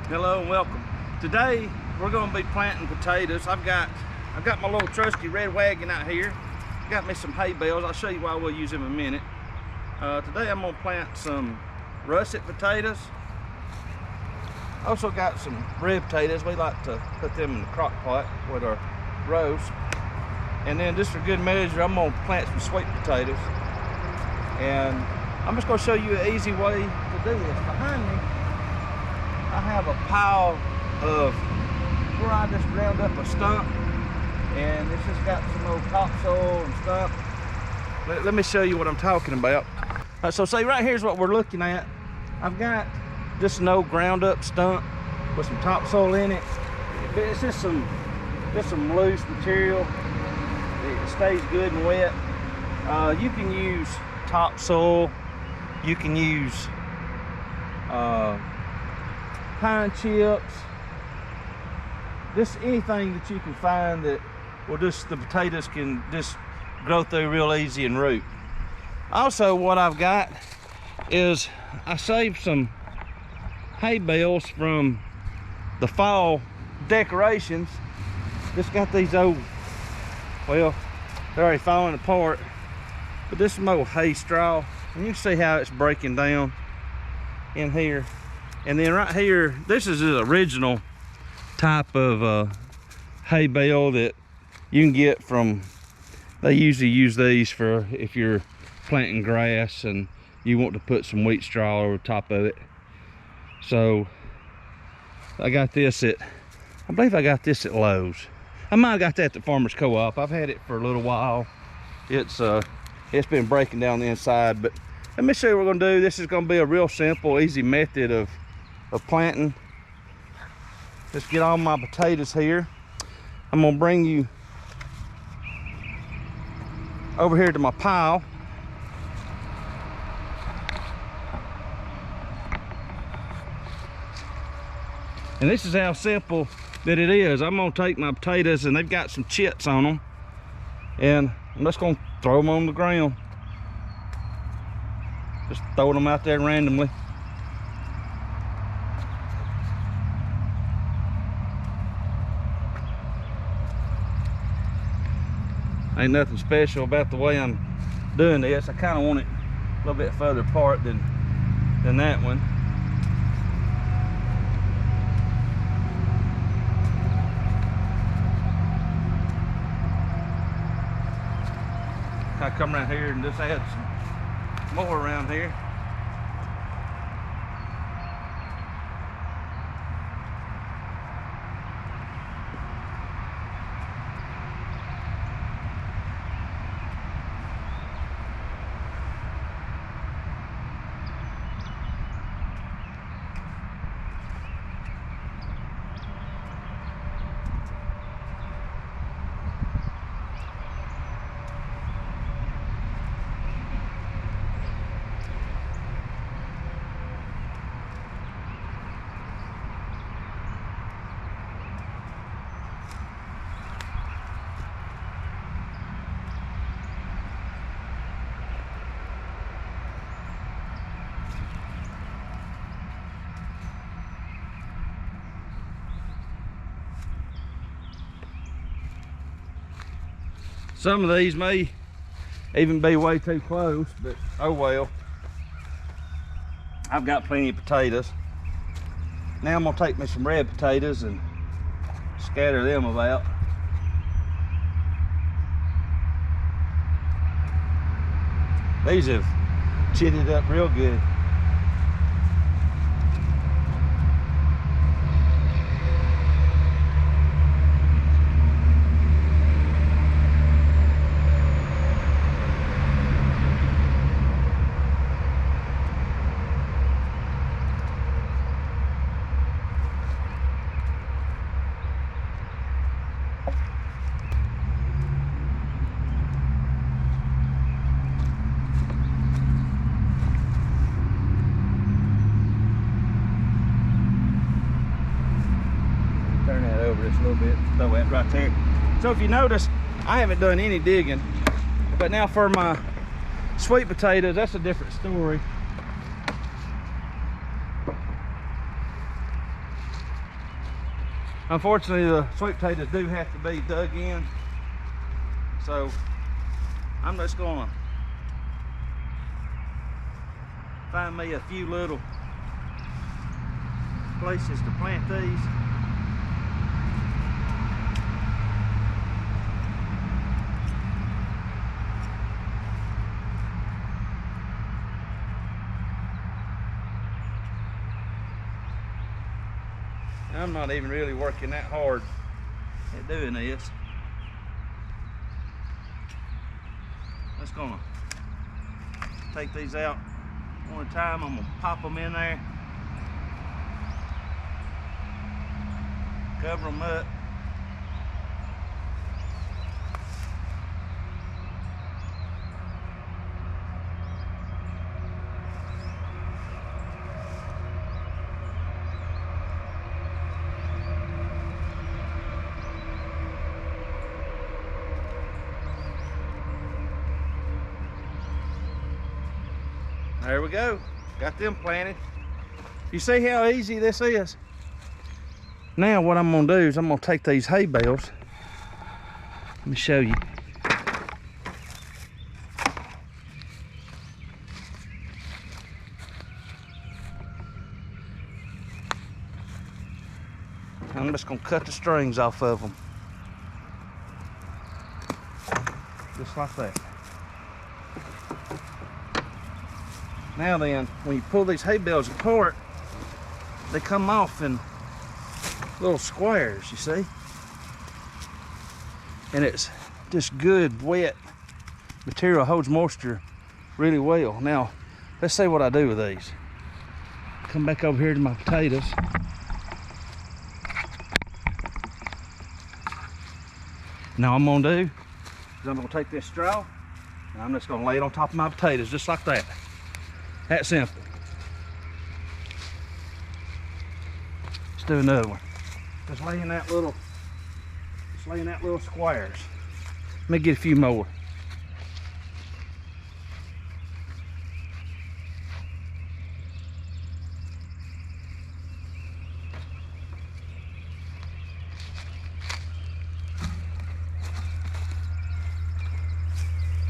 Hello and welcome. Today we're going to be planting potatoes. I've got my little trusty red wagon out here. Got me some hay bales. I'll show you why we'll use them in a minute. Today I'm going to plant some russet potatoes. Also got some red potatoes. We like to put them in the crock pot with our roast. And then just for good measure, I'm going to plant some sweet potatoes. And I'm just going to show you an easy way to do this. Behind me, I have a pile of where I just ground up a stump, and this has got some old topsoil and stump. Let me show you what I'm talking about. So see, right here's what we're looking at. I've got just an old ground up stump with some topsoil in it. It's just some loose material. It stays good and wet. You can use topsoil. You can use pine chips, just anything that you can find that will the potatoes can just grow through real easy and root. Also, what I've got is I saved some hay bales from the fall decorations. Just got these old, well, they're already falling apart, but this is some old hay straw, and you can see how it's breaking down in here. And then right here, this is the original type of hay bale that you can get from, they usually use these for if you're planting grass and you want to put some wheat straw over top of it. So I got this I believe I got this at Lowe's. I might have got that at the Farmer's Co-op. I've had it for a little while. It's been breaking down the inside, but let me show you what we're gonna do. This is gonna be a real simple, easy method of planting. Let's get all my potatoes here. I'm gonna bring you over here to my pile. And this is how simple that it is. I'm gonna take my potatoes, and they've got some chits on them, and I'm just gonna throw them on the ground. Just throwing them out there randomly. Ain't nothing special about the way I'm doing this. I kind of want it a little bit further apart than that one. I come around here and just add some more around here. Some of these may even be way too close, but oh well. I've got plenty of potatoes. Now I'm gonna take me some red potatoes and scatter them about. These have chitted up real good. This a little bit, throw that right there. So if you notice, I haven't done any digging, but now for my sweet potatoes, that's a different story. Unfortunately, the sweet potatoes do have to be dug in. So I'm just gonna find me a few little places to plant these. I'm not even really working that hard at doing this. Just gonna take these out one at a time. I'm gonna pop them in there, cover them up. There we go, got them planted. You see how easy this is? Now what I'm gonna do is I'm gonna take these hay bales. Let me show you. I'm just gonna cut the strings off of them. Just like that. Now then, when you pull these hay bales apart, they come off in little squares, you see? And it's just good, wet material, holds moisture really well. Now, let's see what I do with these. Come back over here to my potatoes. Now I'm gonna do is I'm gonna take this straw and I'm just gonna lay it on top of my potatoes, just like that. That simple. Let's do another one. Just laying that little squares. Let me get a few more.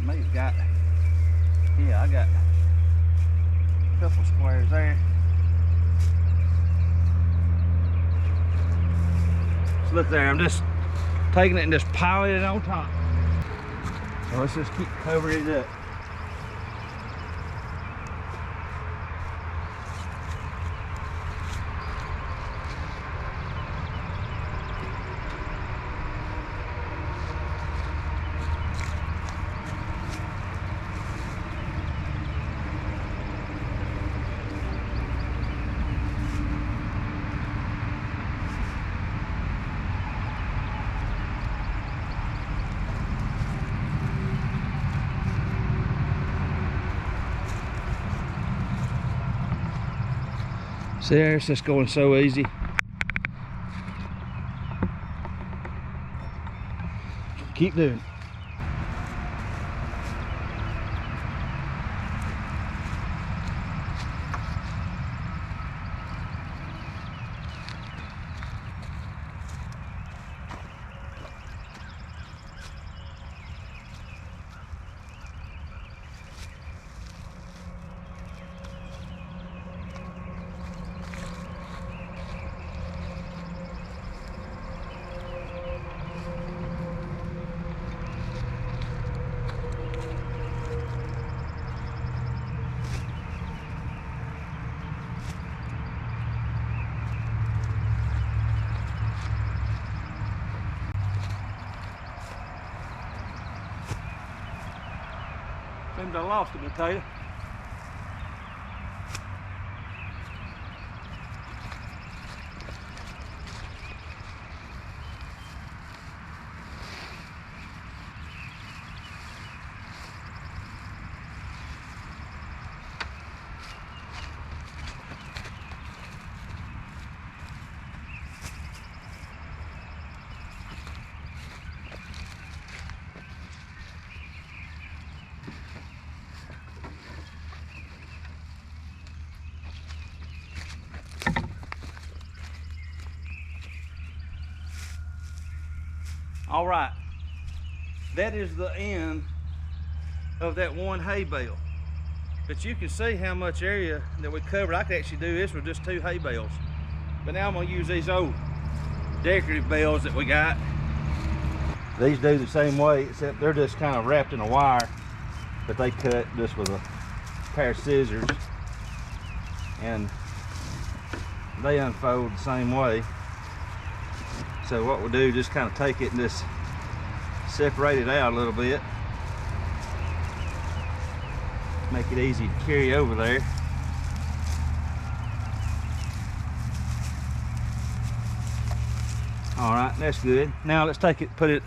Maybe got, yeah, I got a couple squares there. So look there, I'm just taking it and just piling it on top. So let's just keep covering it up. See there, it's just going so easy. Keep doing it. Seems I lost a potato. All right, that is the end of that one hay bale. But you can see how much area that we covered. I could actually do this with just 2 hay bales. But now I'm gonna use these old decorative bales that we got. These do the same way, except they're just kind of wrapped in a wire, but they cut just with a pair of scissors, and they unfold the same way. So what we'll do, just kind of take it and just separate it out a little bit. Make it easy to carry over there. All right, that's good. Now let's take it, put it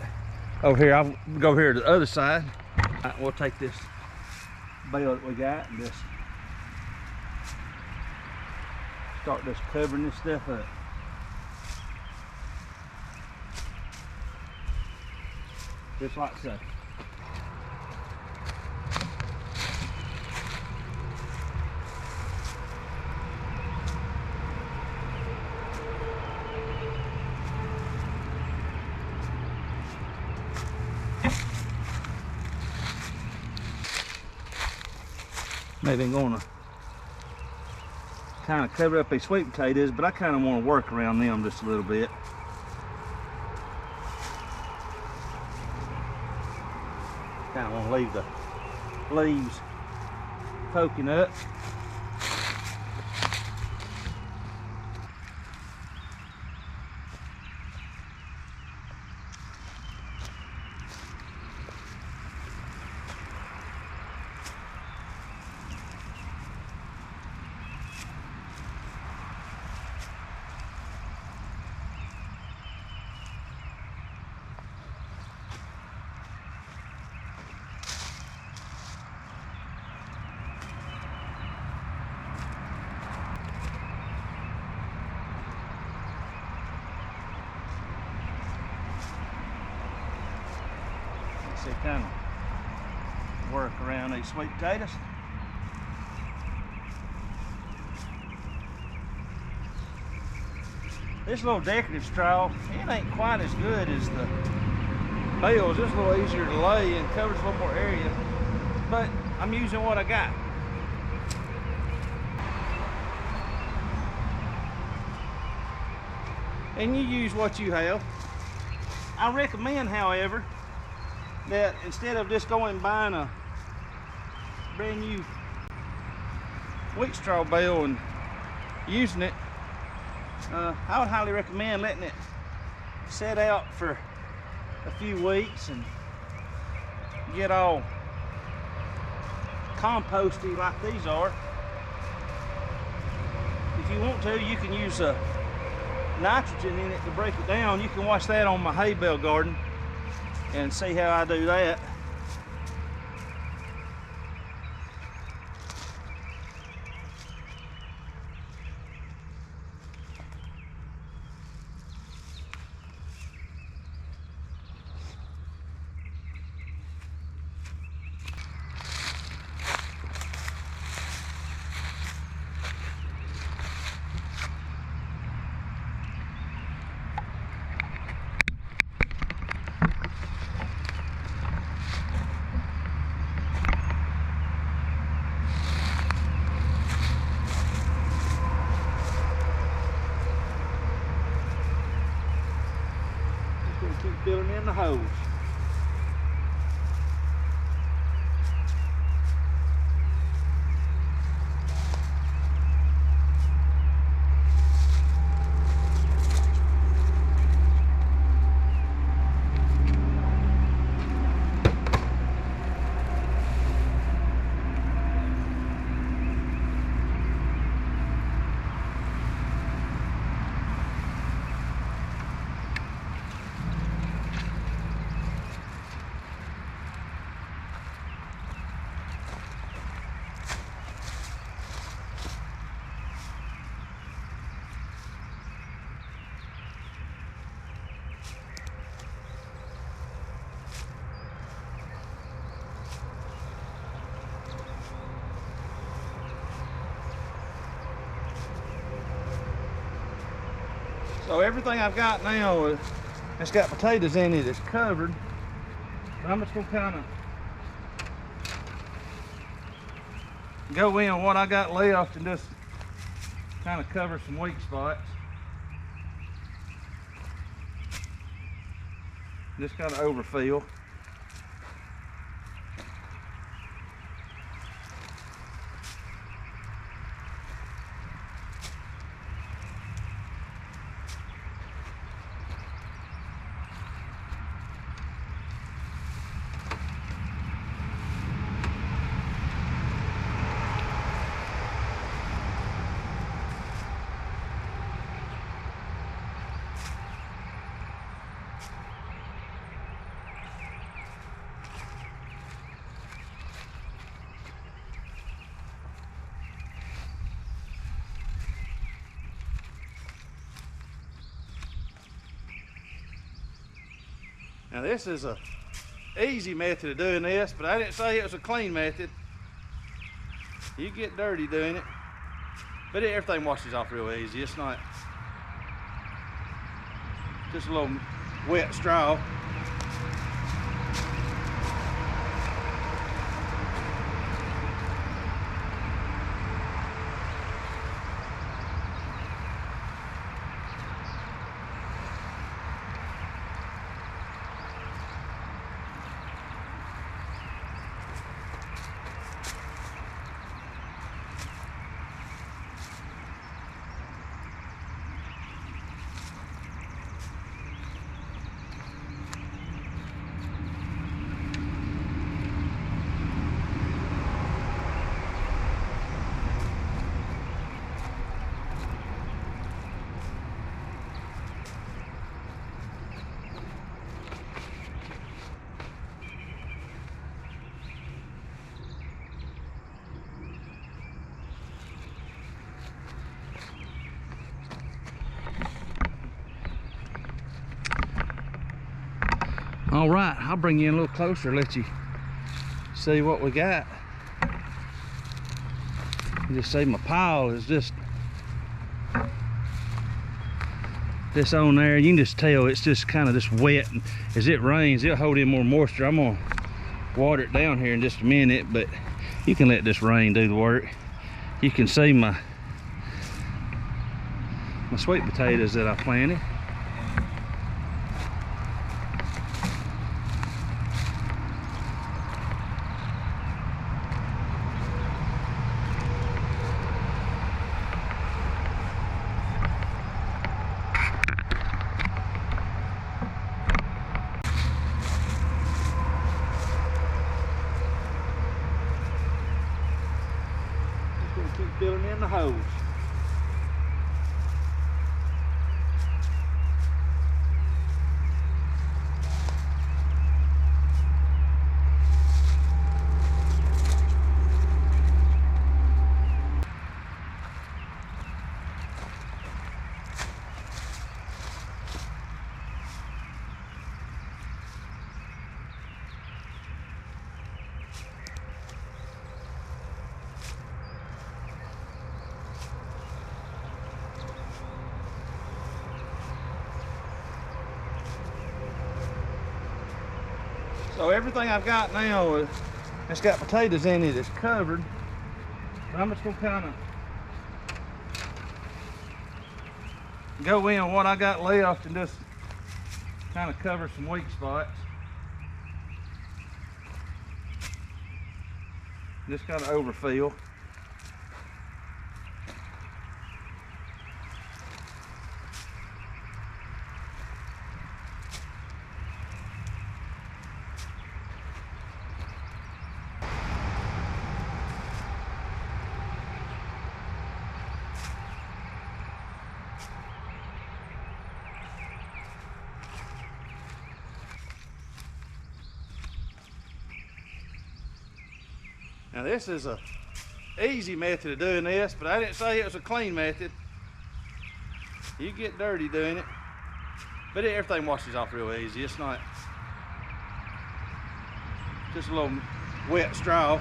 over here. I'll go here to the other side. All right, we'll take this bale that we got and just start just covering this stuff up. Just like so. Maybe I'm gonna kind of cover up these sweet potatoes, but I kind of want to work around them just a little bit. Kind of want to leave the leaves poking up. So kind of work around these sweet potatoes. This little decorative straw, it ain't quite as good as the bales. It's a little easier to lay and covers a little more area, but I'm using what I got. And you use what you have. I recommend, however, that instead of just going and buying a brand new wheat straw bale and using it, I would highly recommend letting it set out for a few weeks and get all composty like these are. If you want to, you can use nitrogen in it to break it down. You can watch that on my hay bale garden and see how I do that. Keep filling in the holes. So everything I've got now It's got potatoes in it, it's covered. But I'm just gonna kind of go in what I got left and just kind of cover some weak spots. Just kind of overfill. Now this is a easy method of doing this, but I didn't say it was a clean method. You get dirty doing it, but everything washes off real easy. It's not just a little wet straw. All right, I'll bring you in a little closer, let you see what we got. You just see my pile is just this on there. You can just tell it's just kind of just wet, and as it rains, it'll hold in more moisture. I'm gonna water it down here in just a minute, but you can let this rain do the work. You can see my sweet potatoes that I planted. Keep filling in the holes. So everything I've got now, it's got potatoes in it, it's covered. But I'm just gonna kind of go in what I got left and just kind of cover some weak spots. Just kind of overfill. Now this is a easy method of doing this, but I didn't say it was a clean method. You get dirty doing it, but everything washes off real easy. It's not just a little wet straw.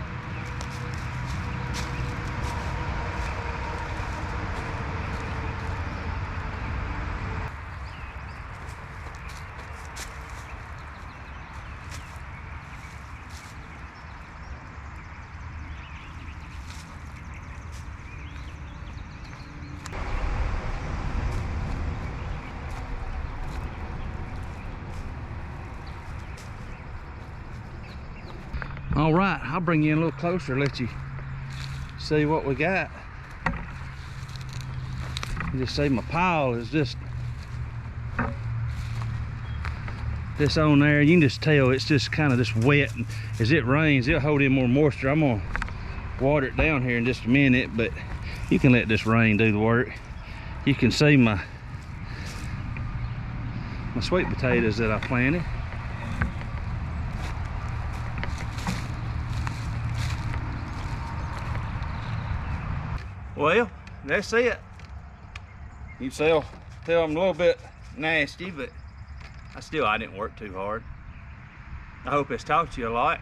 All right, I'll bring you in a little closer, let you see what we got. You just see my pile is just this on there. You can just tell it's just kind of just wet, and as it rains it'll hold in more moisture. I'm gonna water it down here in just a minute, but you can let this rain do the work. You can see my sweet potatoes that I planted. Well, that's it. You can tell I'm a little bit nasty, but I didn't work too hard. I hope it's taught you a lot.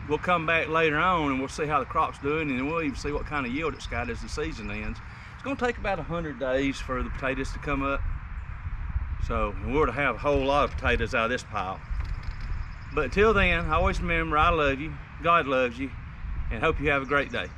We'll come back later on and we'll see how the crop's doing, and then we'll even see what kind of yield it's got as the season ends. It's gonna take about 100 days for the potatoes to come up. So we're to have a whole lot of potatoes out of this pile. But until then, always remember, I love you, God loves you, and hope you have a great day.